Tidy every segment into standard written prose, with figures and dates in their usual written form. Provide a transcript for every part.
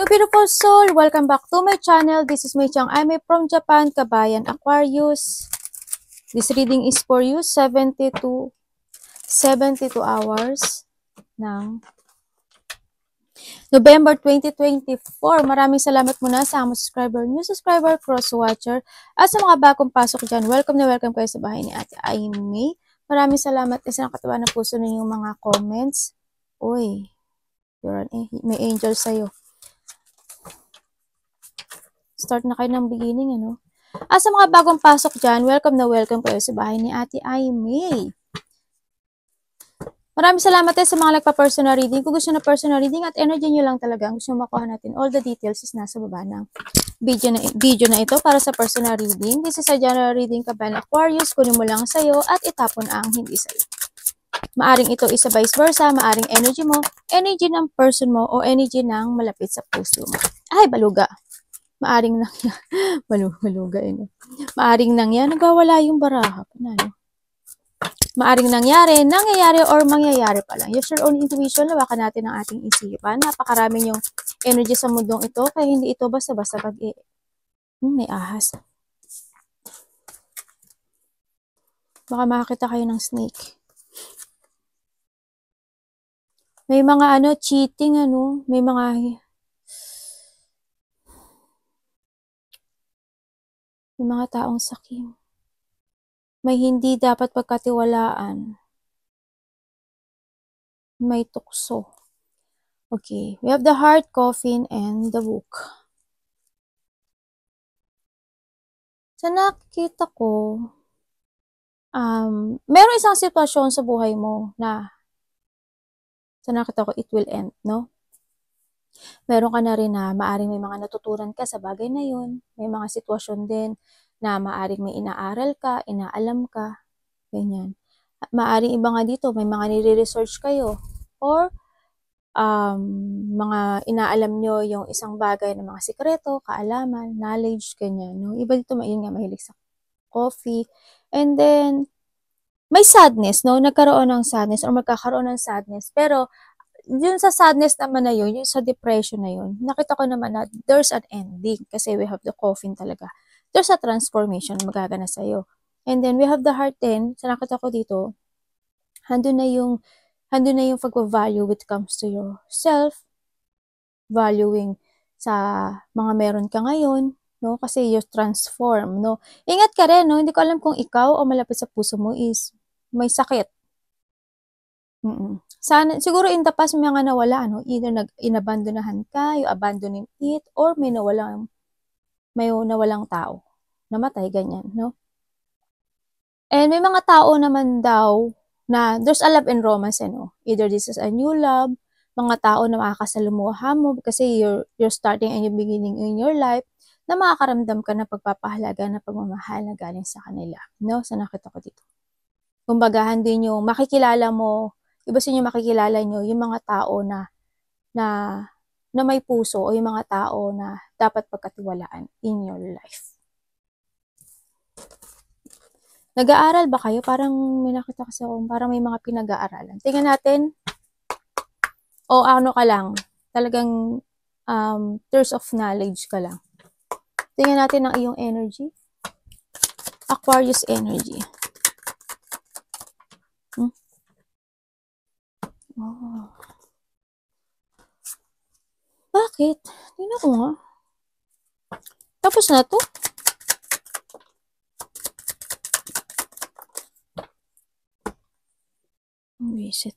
Hello beautiful soul! Welcome back to my channel. This is Mei Chang. I'm from Japan, Kabayan Aquarius. This reading is for you 72 hours ng November 2024. Maraming salamat muna sa mga subscriber, new subscriber, cross-watcher, at sa mga bagong pasok dyan. Welcome na welcome kayo sa bahay ni Ate Aimee. Maraming salamat sa nakatawa na puso ninyong mga comments. Uy, may angel sa'yo. Start na kayo ng beginning, ano? Sa mga bagong pasok dyan, welcome na welcome kayo sa bahay ni Ate Aimee. Maraming salamat sa mga nagpa-personal reading. Kung gusto na personal reading at energy nyo lang talaga, gusto makuha natin, all the details is nasa baba ng video na ito para sa personal reading. This is a general reading, Kabayan Aquarius. Kunin mo lang sa'yo at itapon ang hindi sa'yo. Maaring ito isa vice versa, maaring energy mo, energy ng person mo, o energy ng malapit sa puso mo. Ay, baluga. Maaring baluga yun. Maaring nangyari, nagwawala yung baraha. Ano? Maaring nangyayari or mangyayari pa lang. Use your own intuition, lawakan natin ang ating isipan. Napakaraming yung energy sa mundong ito, kaya hindi ito basta-basta may ahas. Baka makakita kayo ng snake. May mga cheating, may mga taong sakim. May hindi dapat pagkatiwalaan. May tukso. Okay, we have the heart, coffin, and the book. Sa nakikita ko, meron isang sitwasyon sa buhay mo na sa nakita ko, it will end, no? Meron ka na rin na maaring may mga natutunan ka sa bagay na yun. May mga sitwasyon din na maaring may inaaral ka, inaalam ka, ganyan. At maaring iba nga dito, may mga nire-research kayo or mga inaalam nyo yung isang bagay na mga sikreto, kaalaman, knowledge, ganyan. No? Iba dito, yun nga, mahilig sa coffee. And then, may sadness, no? Nagkaroon ng sadness or magkakaroon ng sadness. Pero, yun sa sadness naman na yun, yung sa depression na yun, nakita ko naman na there's an ending kasi we have the coffin talaga. There's a transformation na magagana sa'yo. And then, we have the heart din. Sa nakita ko dito, handun na yung pag-value when it comes to yourself, valuing sa mga meron ka ngayon, no? Kasi you transform, no? Ingat ka rin, no? Hindi ko alam kung ikaw o malapit sa puso mo is may sakit. Sana, siguro in the past may mga nawala, no? Either inabandonahan ka, you abandoning it, or may nawalang tao. Namatay, ganyan, no? And may mga tao naman daw na there's a love and romance, no? Either this is a new love, mga tao na makakasalumuha mo kasi you're starting a new beginning in your life, na makakaramdam ka na pagpapahalaga na pagmamahal na galing sa kanila, no? Sa nakita ko dito. Kumbagahan din yung makikilala mo, iba sa inyo makikilala nyo yung mga tao na may puso o yung mga tao na dapat pagkatiwalaan in your life. Nag-aaral ba kayo? Parang may nakita kasi ako, parang may mga pinag-aaralan. Tingnan natin. O ano ka lang, talagang thirst of knowledge ka lang. Tingnan natin ang iyong energy. Aquarius energy. Oh. Bakit? Tingnan ko nga. Tapos na to? Visit.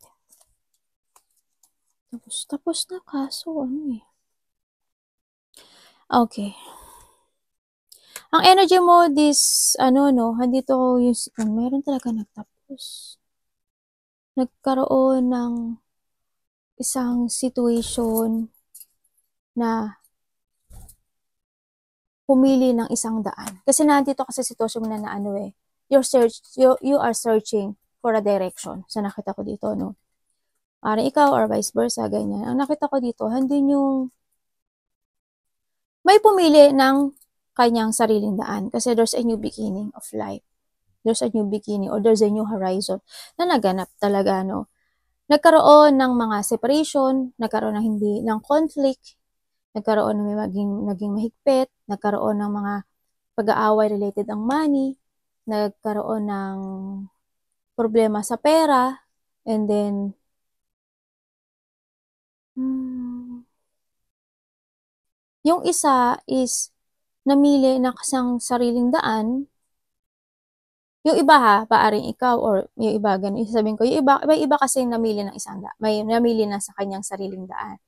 Tapos na kaso Okay. Ang energy mo this handito yung meron talaga nagtapos. Nagkaroon ng isang situation na pumili ng isang daan. Kasi nandito kasi sitwasyon mo na you are searching for a direction. Sa nakita ko dito, no? Parang ikaw or vice versa, ganyan. Ang nakita ko dito, handun yung may pumili ng kanyang sariling daan. Kasi there's a new beginning of life. There's a new beginning or there's a new horizon na naganap talaga, no? Nagkaroon ng mga separation, nagkaroon ng conflict, nagkaroon ng naging mahigpit, nagkaroon ng mga pag-aaway related ang money, nagkaroon ng problema sa pera, and then, yung isa is namili ng isang sariling daan. Yung iba ha, paaring ikaw or yung iba, ganun, sasabihin ko, yung iba, may iba kasi namili ng isang may namili na sa kanyang sariling daan.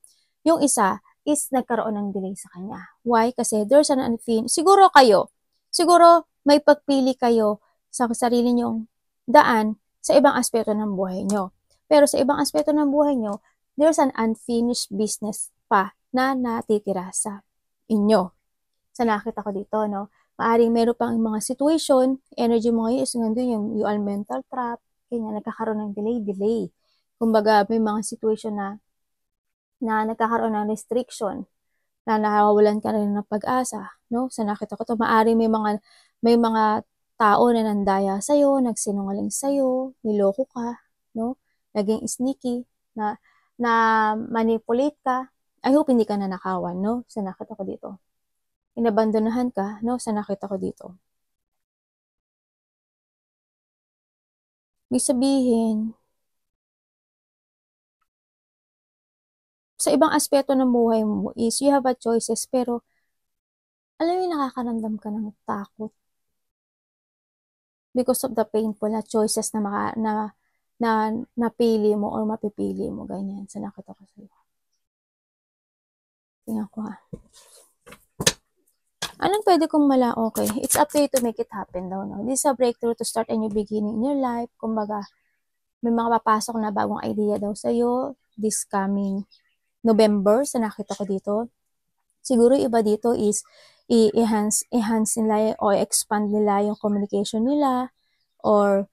Yung isa is nagkaroon ng delay sa kanya. Why? Kasi there's an siguro may pagpili kayo sa sarili nyong daan sa ibang aspeto ng buhay nyo. Pero sa ibang aspeto ng buhay nyo, there's an unfinished business pa na natitira sa inyo. Sa nakita ko dito, no? Maaring meron pang mga situation, energy mo ngayon is nandun yung mental trap, kanya nagkakaroon ng delay. Kumbaga, may mga situation na nagkakaroon ng restriction, na nawawalan ka rin ng pag-asa, no? Sa nakita ko to, maaring may mga tao na nandaya sa'yo, nagsinungaling sa'yo, niloko ka, no? Naging sneaky, na manipulate ka. I hope hindi ka nanakawan, no? Sa nakita ko dito. Inabandonahan ka, no? Sa nakita ko dito. Ibig sabihin, sa ibang aspeto ng buhay mo is you have a choices, pero alam mo, nakakaramdam ka ng takot because of the painful na choices na napili mo or mapipili mo, ganyan. Sa nakita ko sa'yo. Tingnan ko ha. Anong pwede kong okay, it's up to you to make it happen daw, no? This is a breakthrough to start a new beginning in your life. Kumbaga, may mga papasok na bagong idea daw sa'yo this coming November, sa nakita ko dito. Siguro iba dito is i-enhance nila o expand nila yung communication nila, or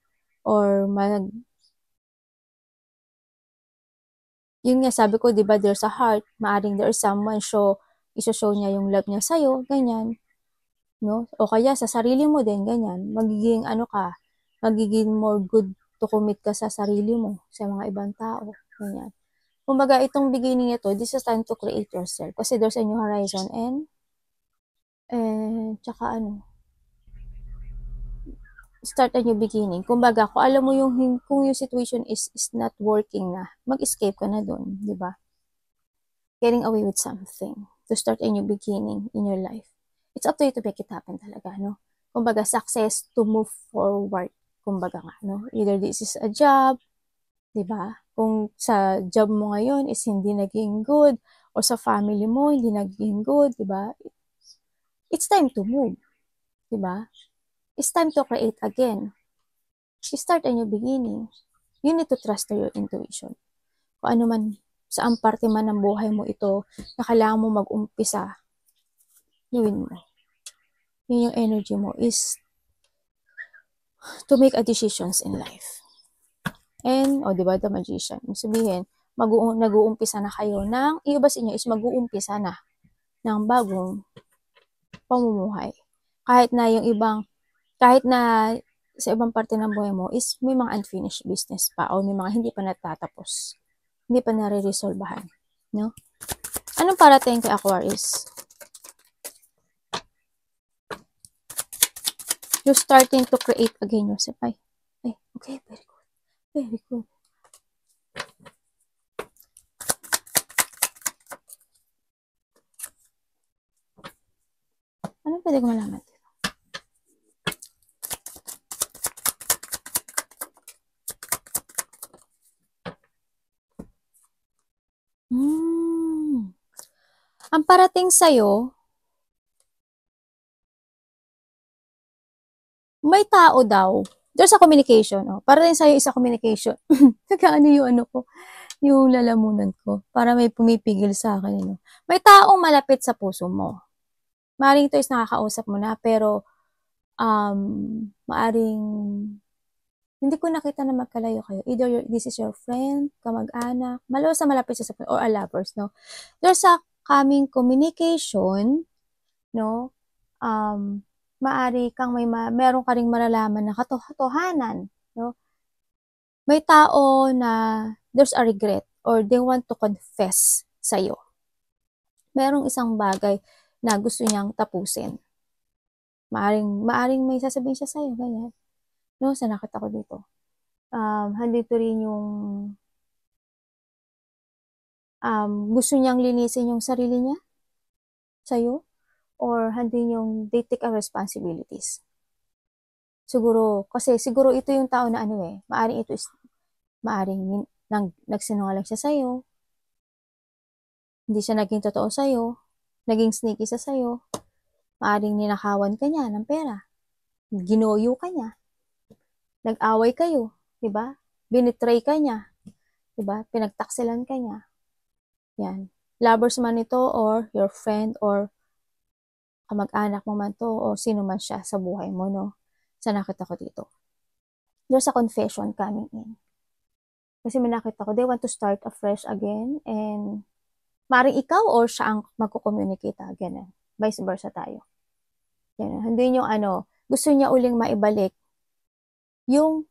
yun nga, sabi ko, di ba, there's a heart, maaring there's someone iso-show niya yung love niya sa'yo, ganyan, no? O kaya sa sarili mo din, ganyan, magiging more good to commit ka sa sarili mo, sa mga ibang tao, ganyan. Kumbaga, itong beginning ito, this is time to create yourself, kasi there's a new horizon, and tsaka start a new beginning. Kumbaga, kung alam mo kung yung situation is not working na, mag-escape ka na dun, di ba? Getting away with something to start a new beginning in your life. It's up to you to make it happen talaga, no? Kumbaga, success to move forward. Kumbaga nga, no? Either this is a job, di ba? Kung sa job mo ngayon is hindi naging good, or sa family mo hindi naging good, di ba? It's time to move, di ba? It's time to create again. Start a new beginning. You need to trust your intuition. Kung ano man, saan parte man ng buhay mo ito, na kailangan mo mag-umpisa, gawin mo. Yun yung energy mo is to make a decisions in life. And, diba, the magician. Sabihin, nag-uumpisa na kayo ng, iba sa inyo is mag-uumpisa na ng bagong pamumuhay. Kahit na sa ibang parte ng buhay mo is may mga unfinished business pa, o may mga hindi pa natatapos, hindi pa nare-resolbahan, no? Anong parating kay Aquarius? You're starting to create again yourself. Ay, okay, very good. Very good. Anong pwede ko malaman? Ang parating sa'yo, may tao daw. There's a communication. Parating sa'yo is a communication. Nagkaano yung lalamunan ko. Para may pumipigil sa akin. May taong malapit sa puso mo. Maaring ito is nakakausap mo na, pero maaring hindi ko nakita na magkalayo kayo. Either this is your friend, kamag-anak, malapit sa or a lovers, no? There's a coming communication, no? Maari kang meron ka ring malalaman na katotohanan, no? May tao na there's a regret or they want to confess sa'yo. merong isang bagay na gusto niyang tapusin. Maaring may sasabihin siya sa'yo, ganyan. No, sa nakita ko dito. Handito rin yung gusto niyang linisin yung sarili niya sa'yo, or handin yung they take a responsibilities. Siguro, kasi siguro ito yung tao na ano eh, maaring nagsinungaling siya sa'yo, hindi siya naging totoo sa'yo, naging sneaky siya sa'yo, maaring ninakawan ka niya ng pera, ginoyo ka niya, nag-away kayo, di ba? Binitray ka niya, di ba? Pinagtaksilan ka niya. Yan. Lovers man ito, or your friend, or kamag-anak mo man to, o sino man siya sa buhay mo, no? Sa nakita ko dito. There's a confession coming in. Kasi may nakita ko, they want to start afresh again, and maring ikaw or siya ang magko-communicate again. Vice versa tayo. Yan. Hindi yung gusto niya uling maibalik yung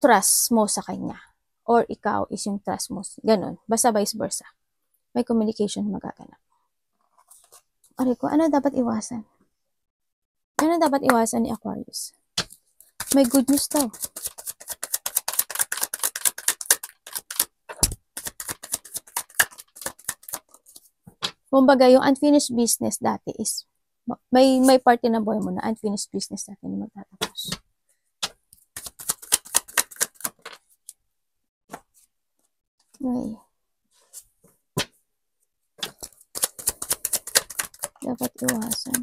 trust mo sa kanya. Or ikaw is yung trust mo. Ganon. Basta vice versa. May communication magaganap. Aray ko, ano dapat iwasan? Ano dapat iwasan ni Aquarius? May good news daw. Kumbaga, yung unfinished business dati is, may parte na buhay mo na unfinished business dati na magtatapos. Okay. Dapat iwasan.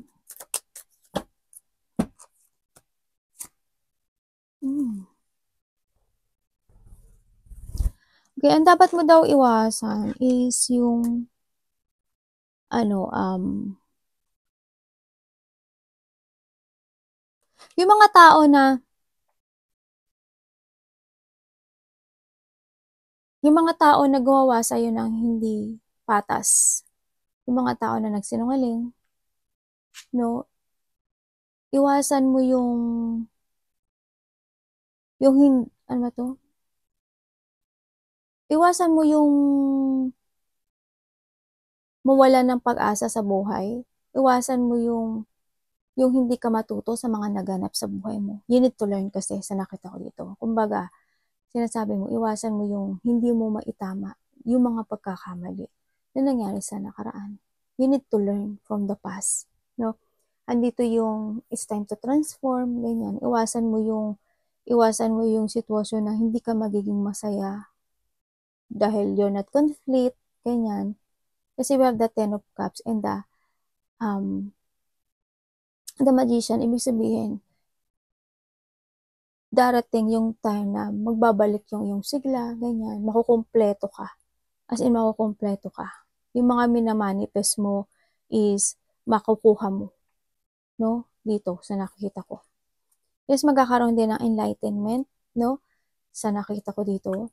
Okay, ang dapat mo daw iwasan is yung yung mga tao na gumawa sa'yo ng hindi patas, yung mga tao na nagsinungaling, no, iwasan mo yung ano ba to? Iwasan mo yung mawala ng pag-asa sa buhay. Iwasan mo yung hindi ka matuto sa mga naganap sa buhay mo. You need to learn kasi sa nakita ko dito. Kumbaga, sinasabi mo, iwasan mo yung hindi mo maitama yung mga pagkakamali na nangyari sa nakaraan. You need to learn from the past. No? Andito yung it's time to transform, ganyan. Iwasan mo yung sitwasyon na hindi ka magiging masaya dahil you're not conflict, ganyan. Kasi we have the 10 of Cups and the Magician, ibig sabihin, darating yung time na magbabalik yung sigla, ganyan, makukumpleto ka. As in, makukumpleto ka. Yung mga minamanifest mo is makukuha mo. No? Dito, sa nakikita ko. Yes, magkakaroon din ng enlightenment, no? Sa nakikita ko dito.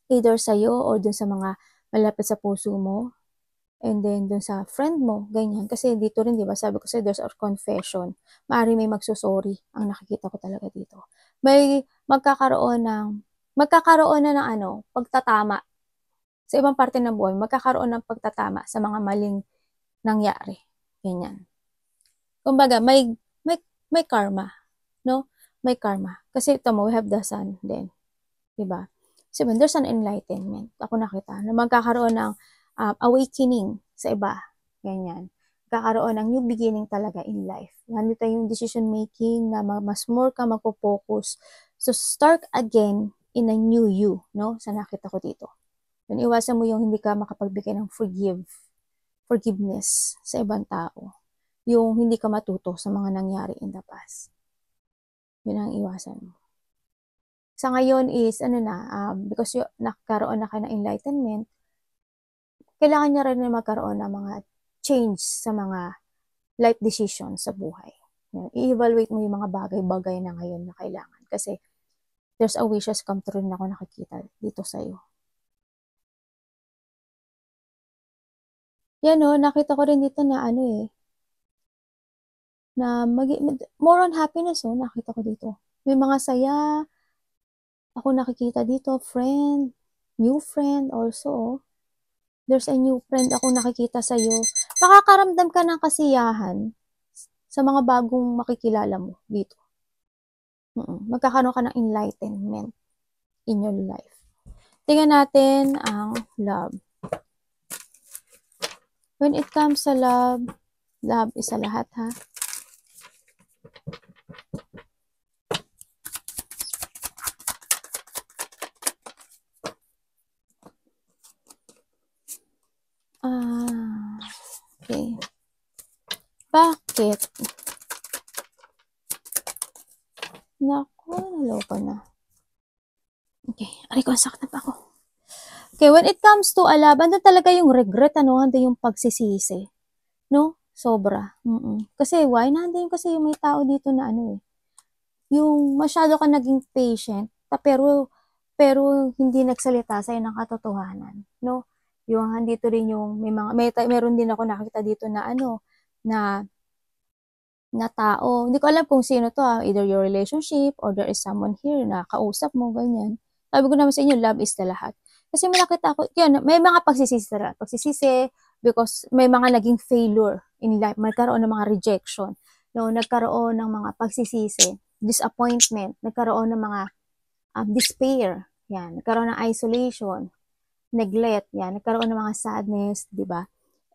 Either sa'yo or dun sa mga malapit sa puso mo. And then, dun sa friend mo, ganyan. Kasi dito rin, di ba, sabi ko sa'yo, there's a confession. Maaaring may magsusorry. Ang nakikita ko talaga dito. May magkakaroon na ng pagtatama. Sa ibang parte ng buhay, magkakaroon ng pagtatama sa mga maling nangyari. Ganyan. Kumbaga, may karma. No? May karma. Kasi ito mo, we have the sun din. Diba? So, there's an enlightenment. Ako nakita na magkakaroon ng awakening sa iba. Ganyan. Magkakaroon ng new beginning talaga in life. Nandito yung decision making na mas more ka magpo-focus. So, start again in a new you. No? Sa nakita ko dito. Then, iwasan mo yung hindi ka makapagbigay ng forgiveness sa ibang tao. Yung hindi ka matuto sa mga nangyari in the past. Yun ang iwasan mo. Sa ngayon is, because nakaroon na ka ng enlightenment, kailangan niya rin na magkaroon ng mga change sa mga life decisions sa buhay. I-evaluate mo yung mga bagay-bagay na ngayon na kailangan. Kasi, there's a wishes come true na ako nakikita dito sa'yo. Yan nakita ko rin dito na na more on happiness nakita ko dito. May mga saya, ako nakikita dito, friend, new friend also There's a new friend akong nakikita sa'yo. Makakaramdam ka ng kasiyahan sa mga bagong makikilala mo dito. Magkakaroon ka ng enlightenment in your life. Tingnan natin ang love. When it comes sa love, love is sa lahat, ha? Okay. Bakit? Naku, naloko na. Okay, aray ko, ang sakit na pa ako. Okay, when it comes to a love, andun talaga yung regret, andun yung pagsisisi. No? Sobra. Kasi why? Nandun kasi yung may tao dito na yung masyado ka naging patient, pero hindi nagsalita sa'yo ng katotohanan. No? Yung handito rin yung meron din ako nakita dito na na tao. Hindi ko alam kung sino to, either your relationship or there is someone here na kausap mo, ganyan. Sabi ko naman sa inyo, love is the lahat. Kasi may nakita ako, yun, may mga pagsisisi because may mga naging failure in life, nagkaroon ng mga rejection, no, nagkaroon ng mga pagsisisi, disappointment, nagkaroon ng mga despair, yan, nagkaroon ng isolation, neglect, yan, nagkaroon ng mga sadness, di ba?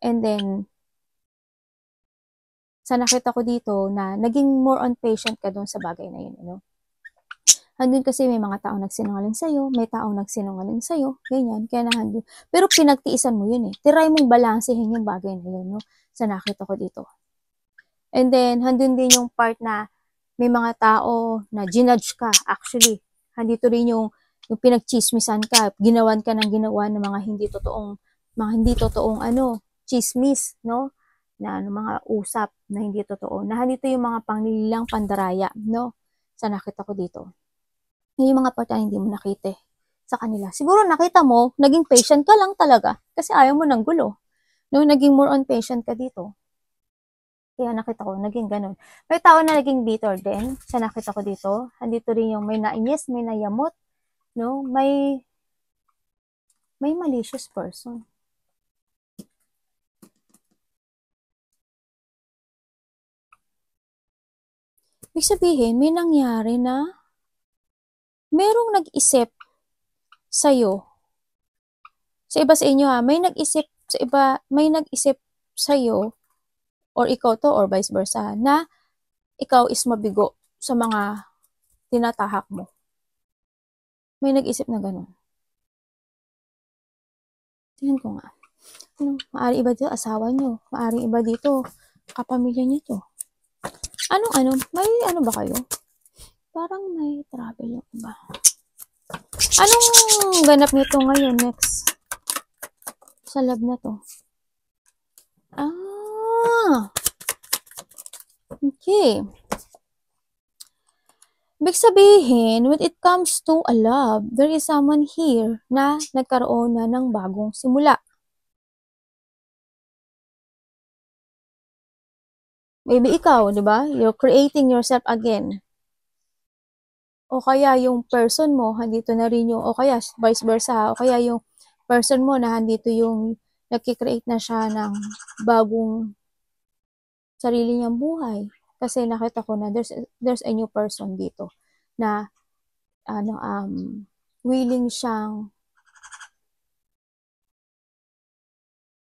And then, sa nakita ko dito na naging more on patient ka doon sa bagay na yun, Handun kasi may mga taong nagsinungaling sa'yo, may taong nagsinungaling sa'yo, ganyan, kaya nahandun. Pero pinagtiisan mo yun Try mong balansehin yung bagay na yun, sa nakita ko dito. And then, handun din yung part na may mga tao na ginudge ka, actually. Handito rin yung pinagchismisan ka, ginawan ka ng ginawa ng mga hindi totoong chismis, no? Na mga usap na hindi totoo. Na handito yung mga panglilang pandaraya, no? Sa nakita ko dito. Yung mga part na hindi mo nakita sa kanila. Siguro nakita mo, naging patient ka lang talaga kasi ayaw mo ng gulo. No, naging more on patient ka dito. Kaya nakita ko, naging ganun. May tao na naging bitter din sa nakita ko dito. Andito rin yung may nainis, may nayamot, no? May malicious person. Ibig sabihin, may nangyari na merong nag-isip sa'yo. Sa iba sa inyo may nag-isip sa iba, may nag-isip sa'yo or ikaw to or vice versa na ikaw is mabigo sa mga tinatahak mo. May nag-isip na ganun. Tingnan ko nga. Maari iba dito asawa nyo, maari iba dito kapamilya nyo to. May ba kayo? Parang may travel yung iba. Anong ganap nito ngayon next? Sa lab na to. Okay. Ibig sabihin, when it comes to a love, there is someone here na nagkaroon na ng bagong simula. Maybe ikaw, di ba? You're creating yourself again. O kaya yung person mo, handito na rin yung, o kaya vice versa, o kaya yung person mo na handito yung nagkikreate na siya ng bagong sarili niyang buhay. Kasi nakita ko na there's a new person dito na willing siyang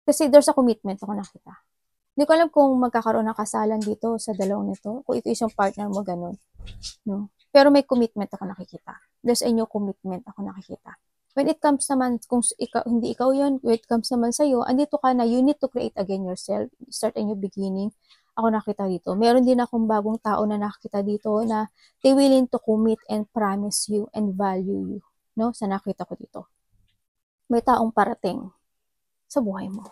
kasi there's a commitment ako nakita. Hindi ko alam kung magkakaroon ng kasalan dito sa dalawang nito, kung ito isang partner mo ganun, no? Pero may commitment ako nakikita. There's a new commitment ako nakikita. When it comes naman, kung hindi ikaw yun, when it comes naman sa'yo, andito ka na, you need to create again yourself, start a new beginning. Ako nakita dito. Meron din akong bagong tao na nakita dito na they willing to commit and promise you and value you. No? Sa nakita ko dito. May taong parating sa buhay mo.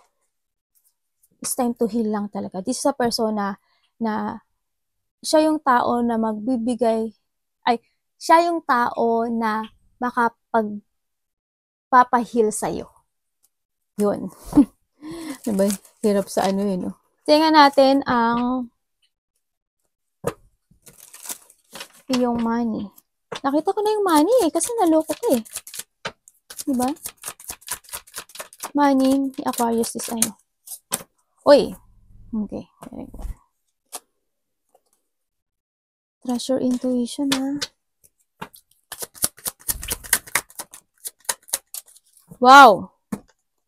It's time to heal lang talaga. This is a persona na siya yung tao na magbibigay, siya yung tao na makapagpapahil sa'yo. Yun. Diba? Hirap sa no? Tingnan natin ang yung money. Nakita ko na yung money kasi naloko ko Diba? Money, Aquarius is ano. Uy! Okay. Very good. Trust your intuition, ha? Wow!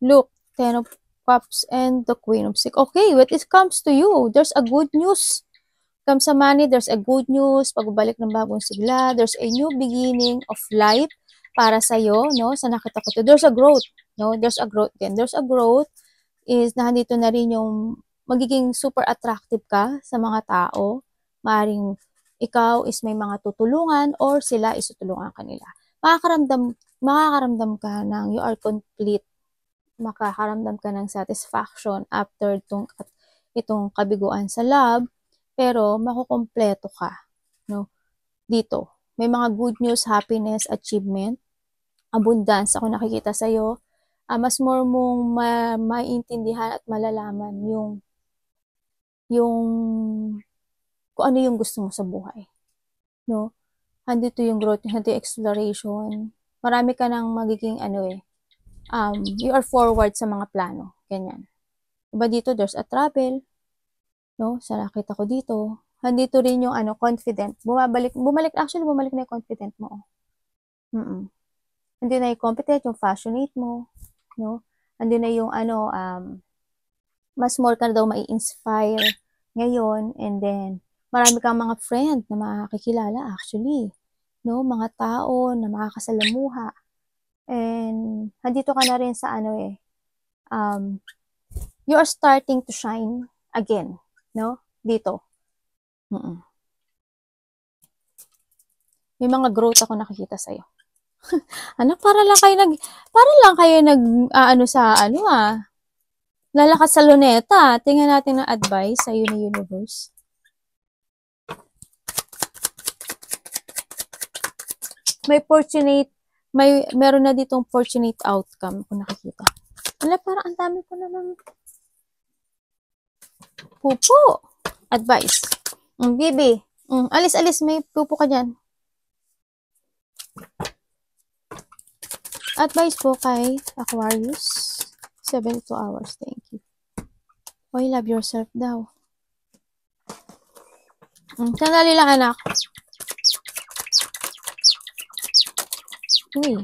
Look, Ten of Cups and the Queen of Six. Okay, when it comes to you, there's a good news. Comes sa money, there's a good news, pagbabalik ng bagong sigla, there's a new beginning of life para sa'yo, no? Sa nakita ko to, there's a growth, no? There's a growth din. There's a growth is nandito na rin yung magiging super attractive ka sa mga tao. Maaring ikaw is may mga tutulungan or sila is tutulungan kanila. Makakaramdam ka ng you are complete. Makakaramdam ka ng satisfaction after itong kabiguan sa love, pero makukumpleto ka, no? Dito, may mga good news, happiness, achievement, abundance ako nakikita sa'yo. Mas more mong maintindihan at malalaman yung kung ano yung gusto mo sa buhay, no? Andito yung growth, andito yung exploration. Marami ka nang magiging you are forward sa mga plano, ganyan. Diba dito, there's a travel, no? Sa nakita ko dito, andito rin yung confident. Bumalik na yung confident mo. Andito na yung competent, yung passionate mo, no? Andito na yung mas more ka na daw mai-inspire ngayon, and then marami kang mga friend na makakilala actually, no? Mga tao na makakasalamuha. And andito ka na rin sa you are starting to shine again, no? Dito. May mga growth ako nakikita sa'yo. Para lang kayo lalakas sa luneta. Tingnan natin ang advice sa'yo ni universe. Meron na ditong fortunate outcome kung nakikita. Parang ang dami ko naman. Pupo. Advice. Bibi. Alis. May pupo ka dyan. Advice po kay Aquarius. 72 hours. Thank you. Oy, love yourself daw. Sandali lang, anak. Uy.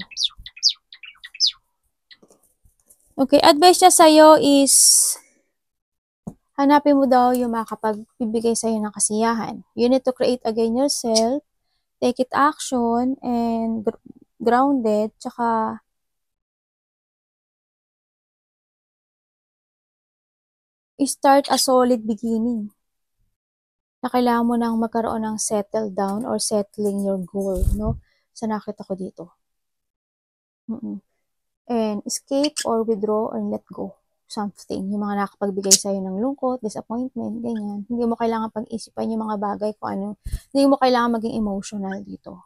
Okay, advice niya sa'yo is hanapin mo daw yung makapagbibigay sa'yo ng kasiyahan. You need to create again yourself, take it action, and grounded, tsaka start a solid beginning. Na kailangan mo nang magkaroon ng settle down or settling your goal, no? Sa nakita ko dito. And escape or withdraw or let go something. Yung mga nakapagbigay sa'yo ng lungkot, disappointment, ganyan. Hindi mo kailangan pag-isipan yung mga bagay kung ano. Hindi mo kailangan maging emotional dito.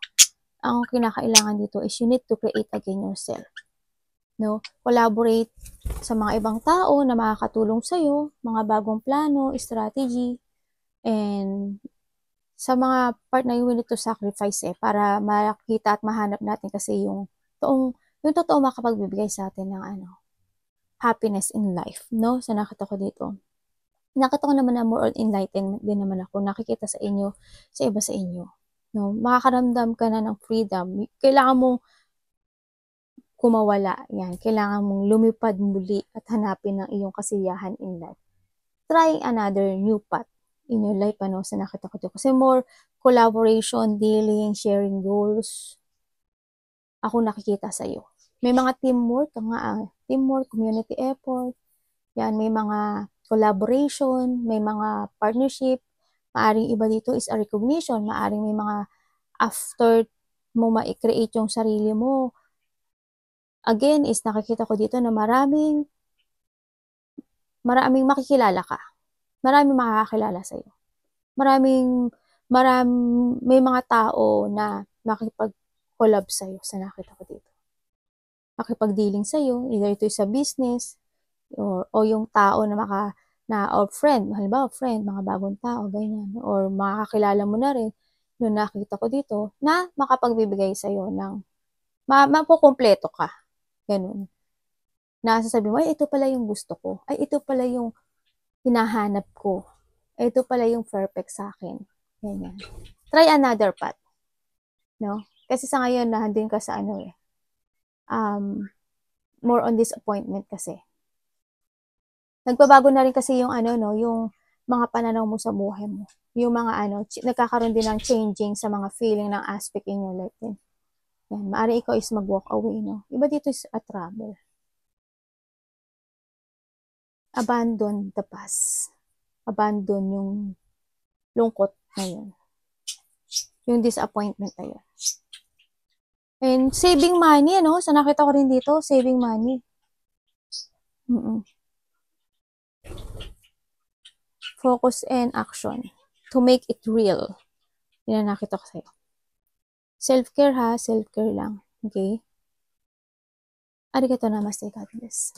Ang kinakailangan dito is you need to create again yourself. No? Collaborate sa mga ibang tao na makakatulong sa'yo, mga bagong plano, strategy, and sa mga part na you need to sacrifice para makita at mahanap natin kasi yung totoo makapagbibigay sa atin ng happiness in life, no? Sa nakita ko dito. Nakita ko naman na more on enlightenment din naman ako nakikita sa inyo, sa iba sa inyo. No? Makakaramdam ka na ng freedom. Kailangan mong kumawala. Yan. Kailangan mong lumipad muli at hanapin ang iyong kasiyahan in life. Try another new path in your life, sa nakita ko dito. Kasi more collaboration, dealing, sharing goals, ako nakikita sa iyo. May mga teamwork, community effort, yan, may mga collaboration, may mga partnership, maaring iba dito is a recognition, maaring may mga after mo ma-create yung sarili mo, again, is nakikita ko dito na maraming makikilala ka. Maraming makakakilala sa'yo. May mga tao na makikipag-collab sa'yo sa nakita ko dito. Makipag-dealing sa'yo, either ito sa business, o yung tao or friend, halimbawa friend, mga bagong tao, ganyan, or makakakilala mo na rin, nung nakita ko dito, na makapagbibigay sa'yo ng, mapukumpleto ka, ganun. Na sasabihin mo, ay ito pala yung gusto ko. Ay ito pala yung hinahanap ko. Ay ito pala yung perfect sa akin. Ganyan. Try another path. No? Kasi sa ngayon, nandun ka sa ano eh. More on disappointment kasi. Nagbabago na rin kasi yung ano, no, yung mga pananaw mo sa buhay mo. Yung mga ano, nagkakaroon din ng changing sa mga feeling ng aspect in your life din. Yan, maaari ikaw is mag-walk away, no? Iba dito is a travel. Abandon the past. Abandon yung lungkot na yun. Yung disappointment na yun. And saving money, ano? Sa nakita ko rin dito, saving money. Focus and action to make it real. Yan ang nakita ko sa'yo. Self-care ha, self-care lang. Okay? Arigato namaste, God bless.